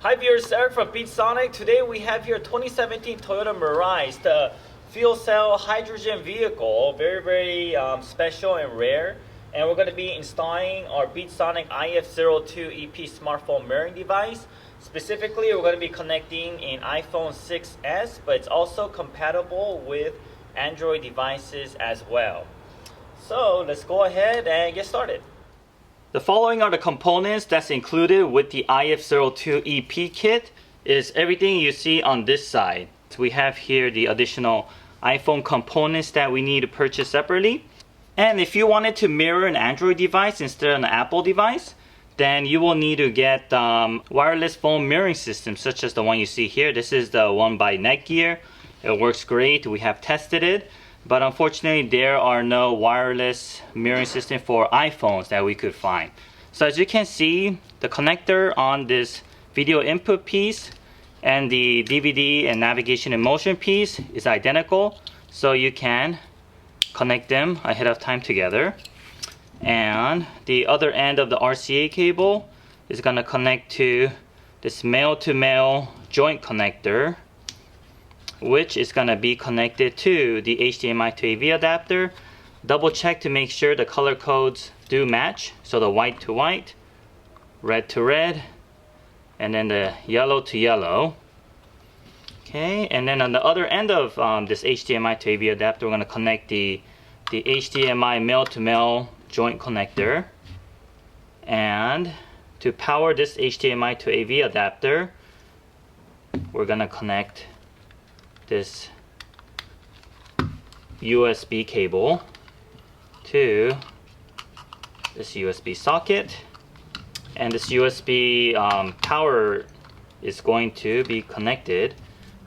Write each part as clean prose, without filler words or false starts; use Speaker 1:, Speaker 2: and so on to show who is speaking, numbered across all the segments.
Speaker 1: Hi viewers, Eric from BeatSonic. Today we have here 2017 Toyota Mirai, the fuel cell hydrogen vehicle. Very special and rare. And we're going to be installing our BeatSonic IF-02EP Smartphone Mirroring device. Specifically, we're going to be connecting an iPhone 6s, but it's also compatible with Android devices as well. So let's go ahead and get started. The following are the components that's included with the IF-02EP kit. Is everything you see on this side. So we have here the additional iPhone components that we need to purchase separately. And if you wanted to mirror an Android device instead of an Apple device, then you will need to get wireless phone mirroring systems such as the one you see here. This is the one by Netgear. It works great. We have tested it. But unfortunately, there are no wireless mirroring system for iPhones that we could find. So as you can see, the connector on this video input piece and the DVD and navigation and motion piece is identical. So you can connect them ahead of time together. And the other end of the RCA cable is going to connect to this male-to-male joint connector, which is going to be connected to the HDMI to AV adapter. Double check to make sure the color codes do match. So the white to white, red to red, and then the yellow to yellow. Okay, and then on the other end of this HDMI to AV adapter, we're going to connect the HDMI male to male joint connector. And to power this HDMI to AV adapter, we're going to connect this USB cable to this USB socket, and this USB power is going to be connected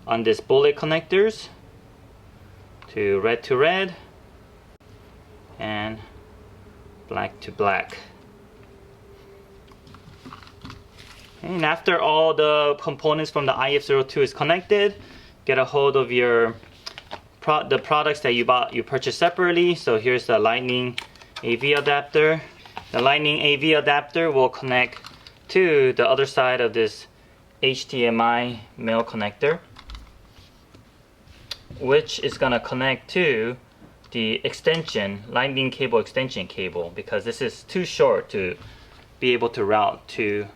Speaker 1: on this bullet connectors to red and black to black. And after all the components from the IF-02 is connected, get a hold of the products that you purchased separately. So here's the Lightning AV adapter. The Lightning AV adapter will connect to the other side of this HDMI male connector, which is going to connect to the extension, lightning cable extension cable, because this is too short to be able to route to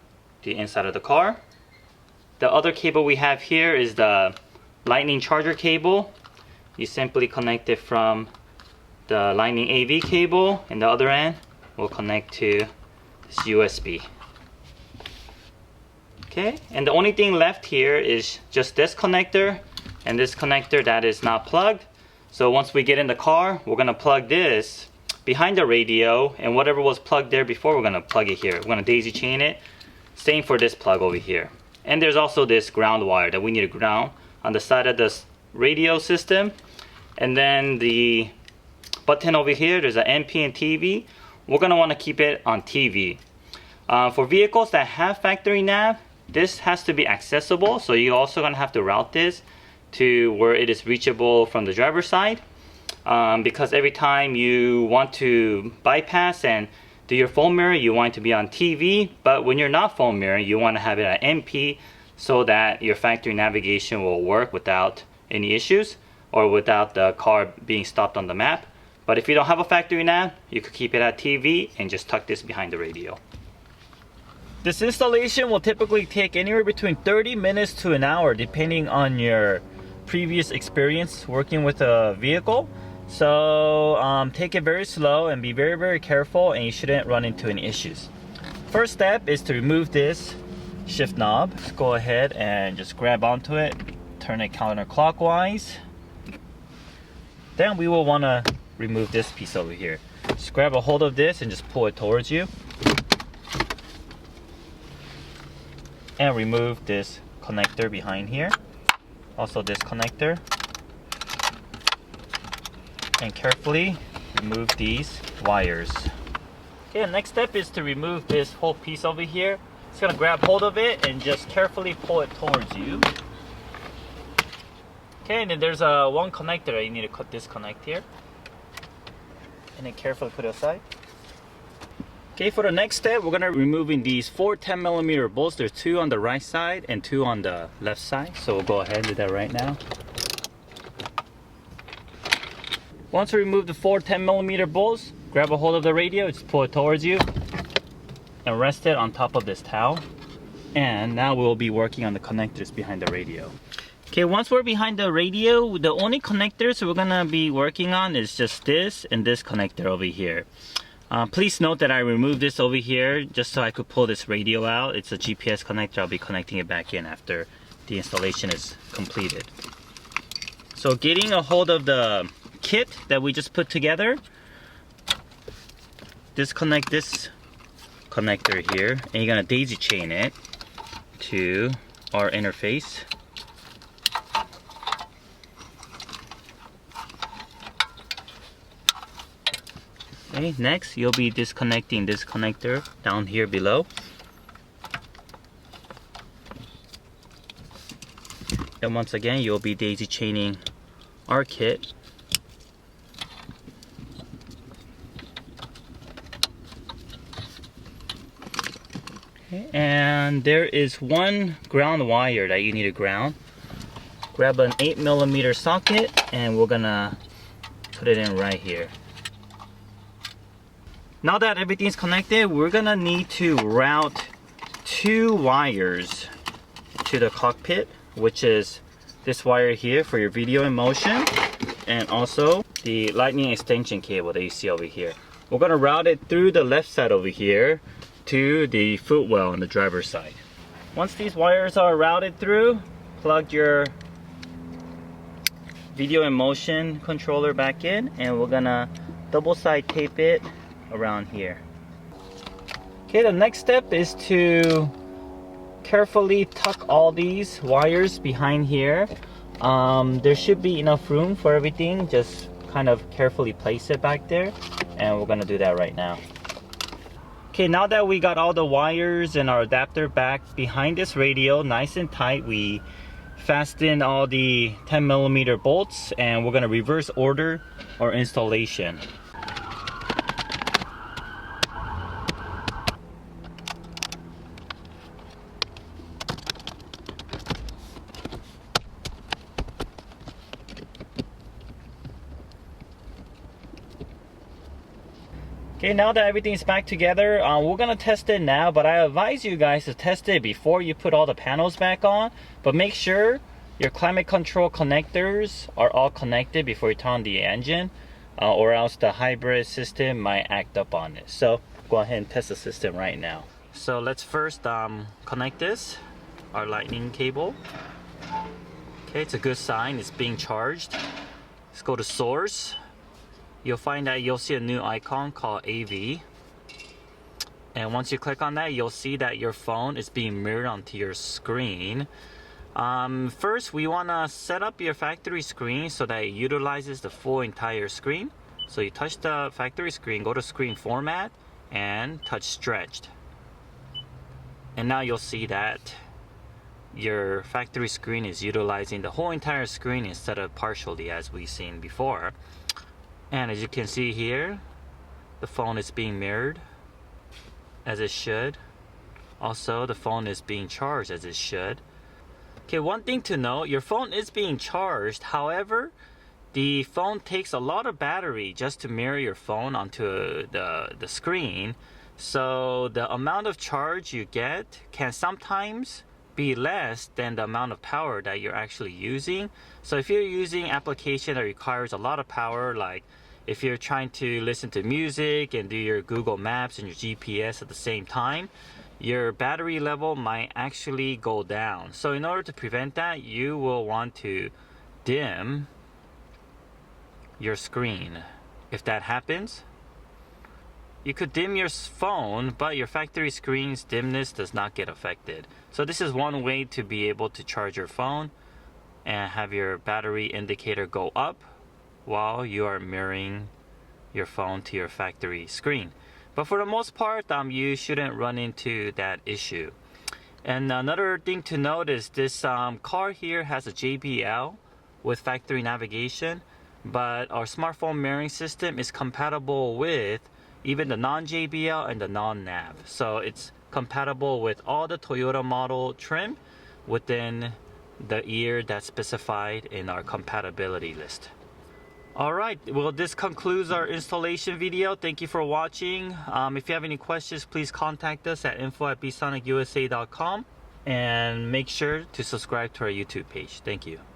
Speaker 1: the inside of the car. The other cable we have here is the lightning charger cable. You simply connect it from the lightning AV cable, and the other end will connect to this USB. Okay, and the only thing left here is just this connector and this connector that is not plugged. So once we get in the car, we're going to plug this behind the radio, and whatever was plugged there before, we're going to plug it here. We're going to daisy chain it. Same for this plug over here. And there's also this ground wire that we need to ground on the side of this radio system. And then the button over here, there's an MP and TV. We're going to want to keep it on TV. For vehicles that have factory nav, this has to be accessible, so you're also going to have to route this to where it is reachable from the driver's side, because every time you want to bypass and do your phone mirror, you want it to be on TV, but when you're not phone mirroring, you want to have it at MP so that your factory navigation will work without any issues or without the car being stopped on the map. But if you don't have a factory nav, you could keep it at TV and just tuck this behind the radio. This installation will typically take anywhere between 30 minutes to an hour depending on your previous experience working with a vehicle. So take it very slow and be very careful, and you shouldn't run into any issues. First step is to remove this shift knob. Let's go ahead and just grab onto it, turn it counterclockwise. Then we will want to remove this piece over here. Just grab a hold of this and just pull it towards you. And remove this connector behind here. Also this connector. And carefully remove these wires. Okay, the next step is to remove this whole piece over here. Just gonna grab hold of it and just carefully pull it towards you. Okay, and then there's one connector that you need to disconnect here. And then carefully put it aside. Okay, for the next step, we're gonna removing these 4 10mm bolts. There's 2 on the right side and 2 on the left side. So we'll go ahead and do that right now. Once we remove the 4 10mm bolts, grab a hold of the radio, just pull it towards you and rest it on top of this towel. And now we'll be working on the connectors behind the radio. Okay, once we're behind the radio, the only connectors we're gonna be working on is just this and this connector over here. Please note that I removed this over here just so I could pull this radio out. It's a GPS connector. I'll be connecting it back in after the installation is completed. So getting a hold of the kit that we just put together, disconnect this connector here, and you're gonna daisy chain it to our interface. Okay, next you'll be disconnecting this connector down here below. And once again, you'll be daisy chaining our kit. Okay, and there is one ground wire that you need to ground. Grab an 8mm socket and we're gonna put it in right here. Now that everything's connected, we're gonna need to route 2 wires to the cockpit, which is this wire here for your video in motion, and also the lightning extension cable that you see over here. We're gonna route it through the left side over here to the footwell on the driver's side. Once these wires are routed through, plug your video in motion controller back in, and we're gonna double side tape it around here. Okay, the next step is to carefully tuck all these wires behind here. There should be enough room for everything. Just kind of carefully place it back there, and we're gonna do that right now. Okay, now that we got all the wires and our adapter back behind this radio nice and tight, we fasten all the 10mm bolts, and we're gonna reverse order our installation. Okay, now that everything's back together, we're gonna test it now, but I advise you guys to test it before you put all the panels back on. But make sure your climate control connectors are all connected before you turn on the engine, or else the hybrid system might act up on it. So go ahead and test the system right now. So let's first connect this, our lightning cable. Okay, it's a good sign, it's being charged. Let's go to source. You'll find that you'll see a new icon called AV, and once you click on that, you'll see that your phone is being mirrored onto your screen. First, we want to set up your factory screen so that it utilizes the full entire screen. So you touch the factory screen, go to screen format, and touch stretched, and now you'll see that your factory screen is utilizing the whole entire screen instead of partially as we've seen before. And as you can see here, the phone is being mirrored as it should. Also, the phone is being charged as it should. Okay, one thing to note, your phone is being charged. However, the phone takes a lot of battery just to mirror your phone onto the screen. So the amount of charge you get can sometimes be less than the amount of power that you're actually using. So if you're using application that requires a lot of power, like if you're trying to listen to music and do your Google Maps and your GPS at the same time, your battery level might actually go down. So in order to prevent that, you will want to dim your screen. If that happens, you could dim your phone, but your factory screen's dimness does not get affected. So this is one way to be able to charge your phone and have your battery indicator go up while you are mirroring your phone to your factory screen. But for the most part, you shouldn't run into that issue. And another thing to note is this car here has a JBL with factory navigation, but our smartphone mirroring system is compatible with even the non-JBL and the non-nav. So it's compatible with all the Toyota model trim within the year that's specified in our compatibility list. Alright, well this concludes our installation video. Thank you for watching. If you have any questions, please contact us at info@bsonikusa.com and make sure to subscribe to our YouTube page. Thank you.